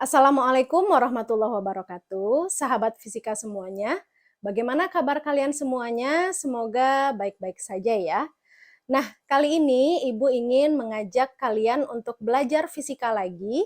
Assalamualaikum warahmatullahi wabarakatuh, sahabat fisika semuanya. Bagaimana kabar kalian semuanya? Semoga baik-baik saja ya. Nah, kali ini Ibu ingin mengajak kalian untuk belajar fisika lagi.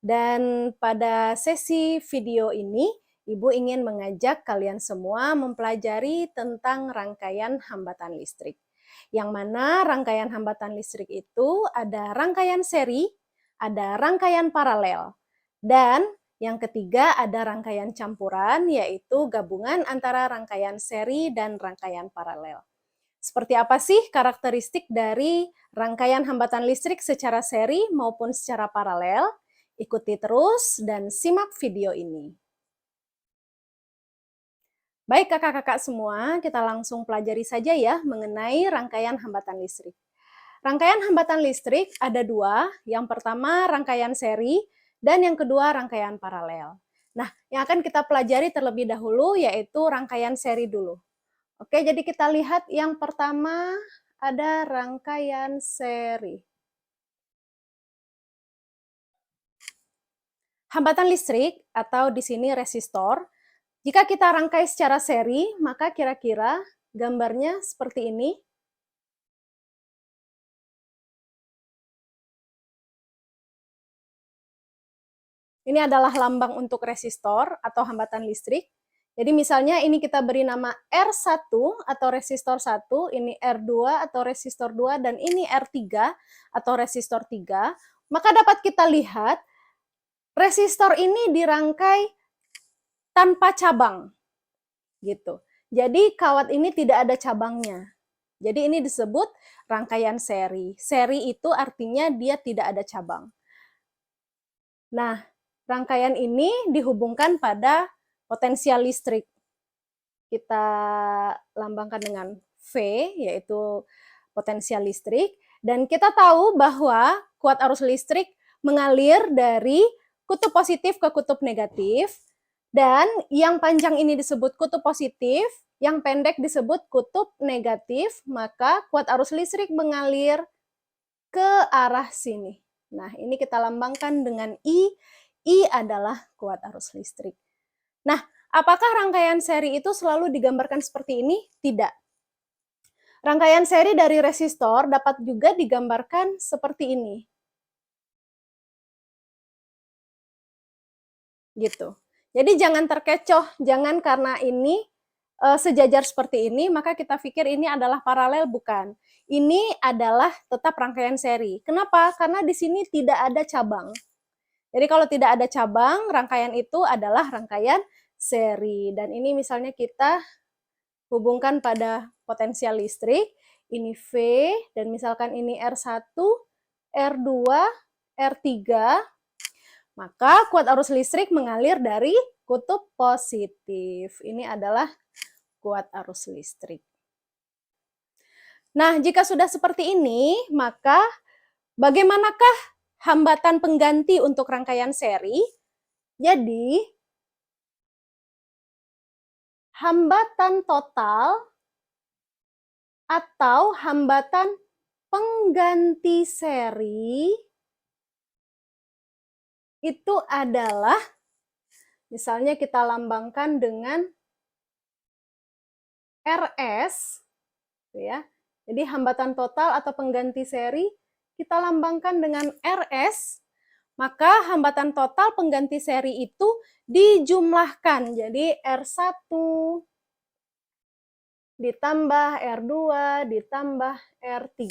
Dan pada sesi video ini, Ibu ingin mengajak kalian semua mempelajari tentang rangkaian hambatan listrik. Yang mana rangkaian hambatan listrik itu ada rangkaian seri, ada rangkaian paralel. Dan yang ketiga ada rangkaian campuran, yaitu gabungan antara rangkaian seri dan rangkaian paralel. Seperti apa sih karakteristik dari rangkaian hambatan listrik secara seri maupun secara paralel? Ikuti terus dan simak video ini. Baik kakak-kakak semua, kita langsung pelajari saja ya mengenai rangkaian hambatan listrik. Rangkaian hambatan listrik ada dua, yang pertama rangkaian seri, dan yang kedua rangkaian paralel. Nah, yang akan kita pelajari terlebih dahulu yaitu rangkaian seri dulu. Oke, jadi kita lihat yang pertama ada rangkaian seri. Hambatan listrik atau di sini resistor, jika kita rangkai secara seri, maka kira-kira gambarnya seperti ini. Ini adalah lambang untuk resistor atau hambatan listrik. Jadi misalnya ini kita beri nama R1 atau resistor 1, ini R2 atau resistor 2, dan ini R3 atau resistor 3. Maka dapat kita lihat resistor ini dirangkai tanpa cabang. Gitu. Jadi kawat ini tidak ada cabangnya. Jadi ini disebut rangkaian seri. Seri itu artinya dia tidak ada cabang. Nah, rangkaian ini dihubungkan pada potensial listrik. Kita lambangkan dengan V, yaitu potensial listrik. Dan kita tahu bahwa kuat arus listrik mengalir dari kutub positif ke kutub negatif. Dan yang panjang ini disebut kutub positif, yang pendek disebut kutub negatif, maka kuat arus listrik mengalir ke arah sini. Nah, ini kita lambangkan dengan I. I adalah kuat arus listrik. Nah, apakah rangkaian seri itu selalu digambarkan seperti ini? Tidak. Rangkaian seri dari resistor dapat juga digambarkan seperti ini. Gitu. Jadi jangan terkecoh, jangan karena ini sejajar seperti ini, maka kita pikir ini adalah paralel, bukan. Ini adalah tetap rangkaian seri. Kenapa? Karena di sini tidak ada cabang. Jadi kalau tidak ada cabang, rangkaian itu adalah rangkaian seri. Dan ini misalnya kita hubungkan pada potensial listrik, ini V, dan misalkan ini R1, R2, R3, maka kuat arus listrik mengalir dari kutub positif. Ini adalah kuat arus listrik. Nah, jika sudah seperti ini, maka bagaimanakah hambatan pengganti untuk rangkaian seri? Jadi, hambatan total atau hambatan pengganti seri itu adalah, misalnya kita lambangkan dengan RS, ya. Jadi hambatan total atau pengganti seri kita lambangkan dengan RS, maka hambatan total pengganti seri itu dijumlahkan. Jadi R1 ditambah R2 ditambah R3.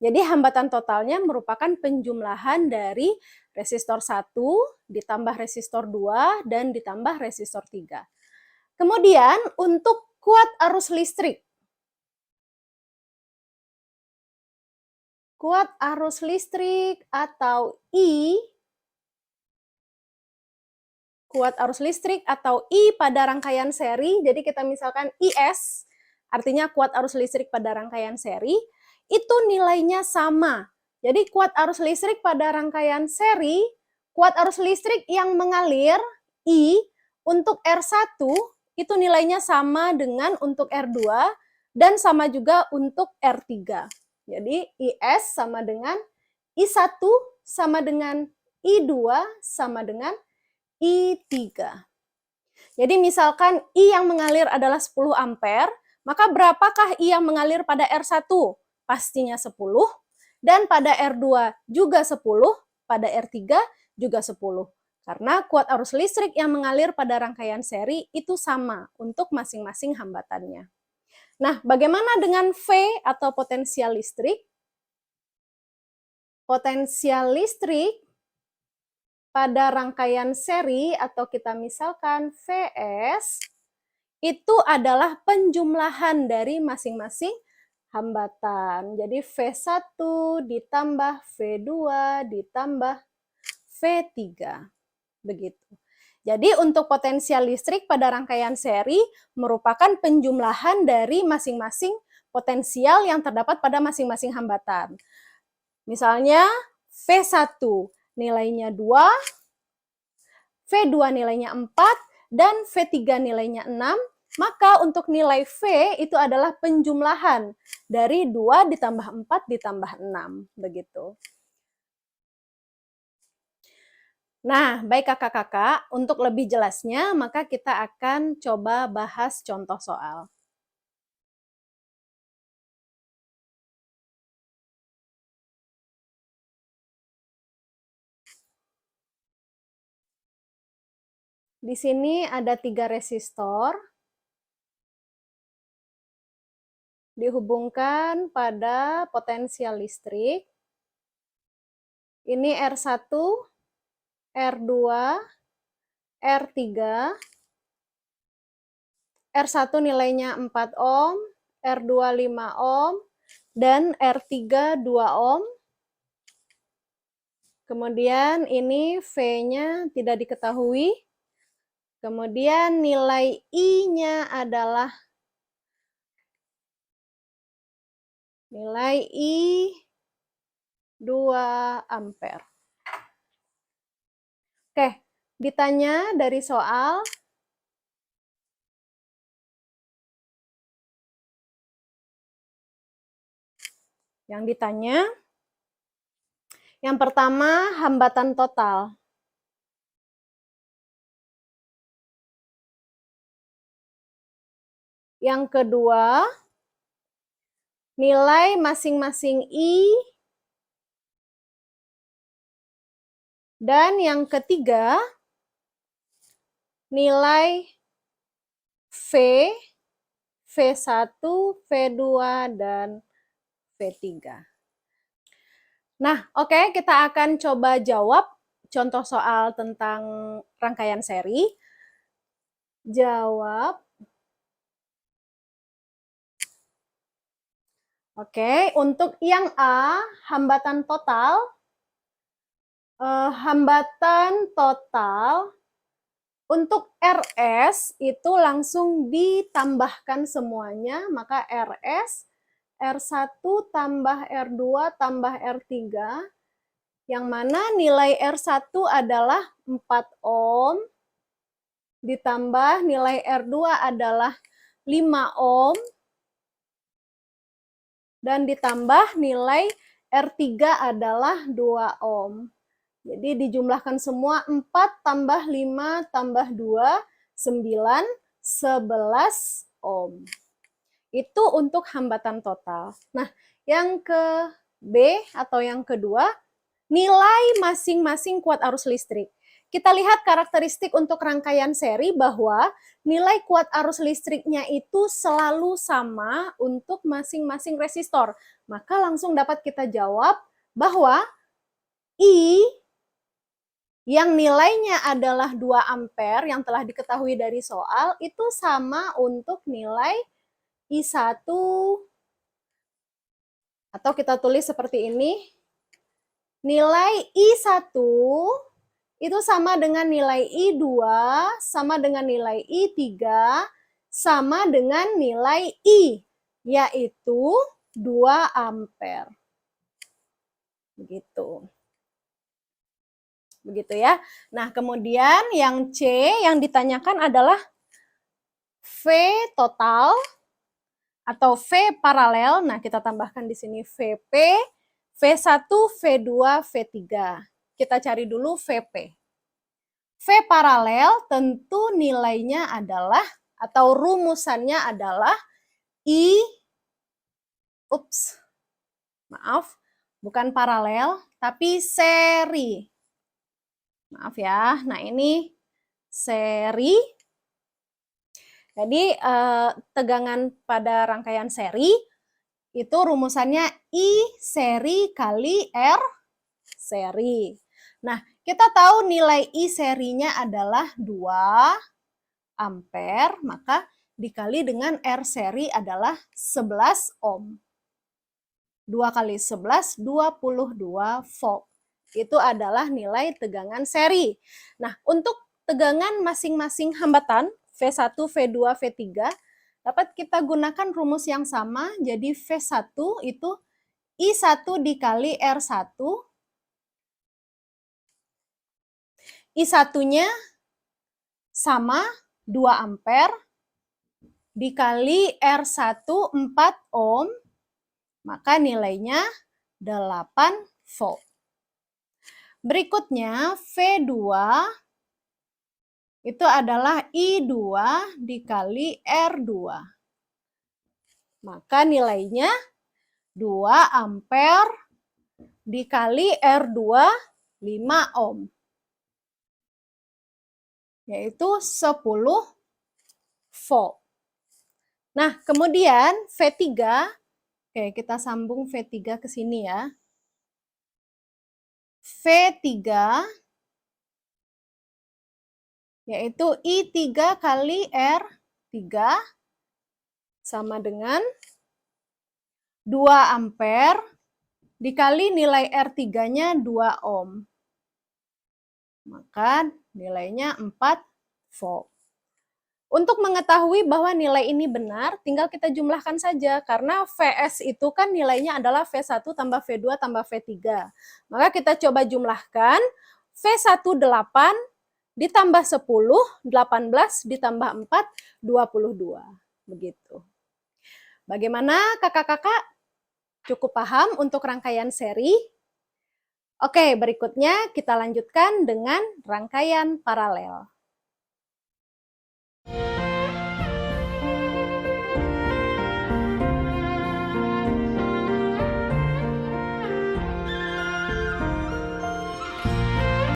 Jadi hambatan totalnya merupakan penjumlahan dari resistor 1 ditambah resistor 2 dan ditambah resistor 3. Kemudian untuk kuat arus listrik. Kuat arus listrik atau I, kuat arus listrik atau I pada rangkaian seri, jadi kita misalkan IS, artinya kuat arus listrik pada rangkaian seri, itu nilainya sama. Jadi kuat arus listrik pada rangkaian seri, kuat arus listrik yang mengalir, I, untuk R1, itu nilainya sama dengan untuk R2, dan sama juga untuk R3. Jadi IS sama dengan I1 sama dengan I2 sama dengan I3. Jadi misalkan I yang mengalir adalah 10 ampere, maka berapakah I yang mengalir pada R1? Pastinya 10, dan pada R2 juga 10, pada R3 juga 10. Karena kuat arus listrik yang mengalir pada rangkaian seri itu sama untuk masing-masing hambatannya. Nah, bagaimana dengan V atau potensial listrik? Potensial listrik pada rangkaian seri atau kita misalkan Vs itu adalah penjumlahan dari masing-masing hambatan. Jadi V1 ditambah V2 ditambah V3. Begitu. Jadi untuk potensial listrik pada rangkaian seri merupakan penjumlahan dari masing-masing potensial yang terdapat pada masing-masing hambatan. Misalnya V1 nilainya 2, V2 nilainya 4, dan V3 nilainya 6, maka untuk nilai V itu adalah penjumlahan dari 2 ditambah 4 ditambah 6, begitu. Nah, baik kakak-kakak, untuk lebih jelasnya maka kita akan coba bahas contoh soal. Di sini ada 3 resistor dihubungkan pada potensial listrik. Ini R1, R2, R3. R1 nilainya 4 ohm, R2 5 ohm, dan R3 2 ohm. Kemudian ini V-nya tidak diketahui. Kemudian nilai I-nya adalah nilai I 2 ampere. Oke, ditanya dari soal, yang ditanya, yang pertama hambatan total. Yang kedua, nilai masing-masing I. Dan yang ketiga, nilai V, V1, V2, dan V3. Nah, oke, kita akan coba jawab contoh soal tentang rangkaian seri. Jawab. Oke, untuk yang A, hambatan total. Hambatan total untuk RS itu langsung ditambahkan semuanya, maka RS, R1 tambah R2 tambah R3, yang mana nilai R1 adalah 4 ohm, ditambah nilai R2 adalah 5 ohm, dan ditambah nilai R3 adalah 2 ohm. Jadi dijumlahkan semua 4 tambah 5 tambah 2, 9, 11 ohm. Itu untuk hambatan total. Nah, yang ke B atau yang kedua, nilai masing-masing kuat arus listrik. Kita lihat karakteristik untuk rangkaian seri bahwa nilai kuat arus listriknya itu selalu sama untuk masing-masing resistor. Maka langsung dapat kita jawab bahwa I yang nilainya adalah 2 ampere yang telah diketahui dari soal itu sama untuk nilai I1, atau kita tulis seperti ini. Nilai I1 itu sama dengan nilai I2, sama dengan nilai I3, sama dengan nilai I, yaitu 2 ampere. Begitu. Begitu ya. Nah, kemudian yang C yang ditanyakan adalah V total atau V paralel. Nah, kita tambahkan di sini VP, V1, V2, V3. kita cari dulu VP. V paralel tentu nilainya adalah, atau rumusannya adalah bukan paralel, tapi seri. Maaf ya, nah ini seri. Jadi tegangan pada rangkaian seri itu rumusannya I seri kali R seri. Nah, kita tahu nilai I serinya adalah 2 ampere, maka dikali dengan R seri adalah 11 ohm. 2 kali 11, 22 volt. Itu adalah nilai tegangan seri. Nah, untuk tegangan masing-masing hambatan, V1, V2, V3, dapat kita gunakan rumus yang sama. Jadi V1 itu I1 dikali R1. I1-nya sama 2 ampere dikali R1 4 ohm, maka nilainya 8 volt. Berikutnya V2 itu adalah I2 dikali R2. Maka nilainya 2 ampere dikali R2 5 ohm. Yaitu 10 volt. Nah, kemudian V3, oke kita sambung V3 ke sini ya. V3 yaitu I3 kali R3 sama dengan 2 ampere dikali nilai R3-nya 2 ohm. Maka nilainya 4 volt. Untuk mengetahui bahwa nilai ini benar, tinggal kita jumlahkan saja. Karena Vs itu kan nilainya adalah V1 tambah V2 tambah V3. Maka kita coba jumlahkan. V1 8 ditambah 10, 18 ditambah 4, 22. Begitu. Bagaimana kakak-kakak? Cukup paham untuk rangkaian seri? Oke, berikutnya kita lanjutkan dengan rangkaian paralel.